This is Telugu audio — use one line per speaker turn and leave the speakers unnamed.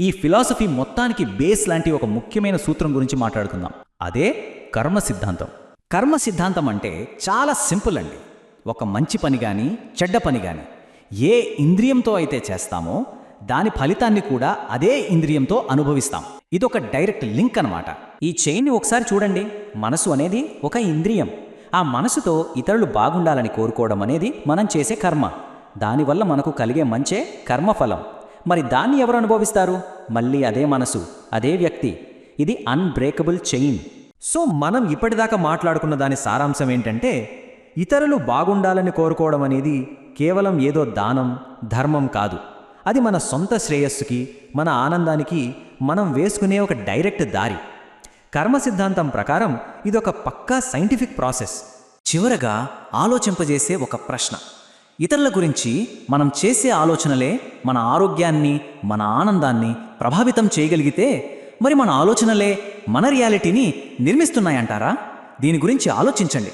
ఈ ఫిలాసఫీ మొత్తానికి బేస్ లాంటి ఒక ముఖ్యమైన సూత్రం గురించి మాట్లాడుకుందాం. అదే కర్మ సిద్ధాంతం. కర్మ సిద్ధాంతం అంటే చాలా సింపుల్ అండి. ఒక మంచి పని కానీ చెడ్డ పని కానీ ఏ ఇంద్రియంతో అయితే చేస్తామో దాని ఫలితాన్ని కూడా అదే ఇంద్రియంతో అనుభవిస్తాం. ఇదొక డైరెక్ట్ లింక్ అన్నమాట. ఈ చైన్ని ఒకసారి చూడండి. మనసు అనేది ఒక ఇంద్రియం. ఆ మనసుతో ఇతరులు బాగుండాలని కోరుకోవడం అనేది మనం చేసే కర్మ. దానివల్ల మనకు కలిగే మంచే కర్మఫలం. మరి దాన్ని ఎవరు అనుభవిస్తారు? మళ్ళీ అదే మనసు, అదే వ్యక్తి. ఇది అన్బ్రేకబుల్ చైన్.
సో మనం ఇప్పటిదాకా మాట్లాడుకున్న దాని సారాంశం ఏంటంటే, ఇతరులు బాగుండాలని కోరుకోవడం అనేది కేవలం ఏదో దానం, ధర్మం కాదు. అది మన సొంత శ్రేయస్సుకి, మన ఆనందానికి మనం వేసుకునే ఒక డైరెక్ట్ దారి. కర్మ సిద్ధాంతం ప్రకారం ఇదొక పక్కా సైంటిఫిక్ ప్రాసెస్.
చివరగా ఆలోచింపజేసే ఒక ప్రశ్న. ఇతరుల గురించి మనం చేసే ఆలోచనలే మన ఆరోగ్యాన్ని, మన ఆనందాన్ని ప్రభావితం చేయగలిగితే మరి మన ఆలోచనలే మన రియాలిటీని నిర్మిస్తున్నాయంటారా? దీని గురించి ఆలోచించండి.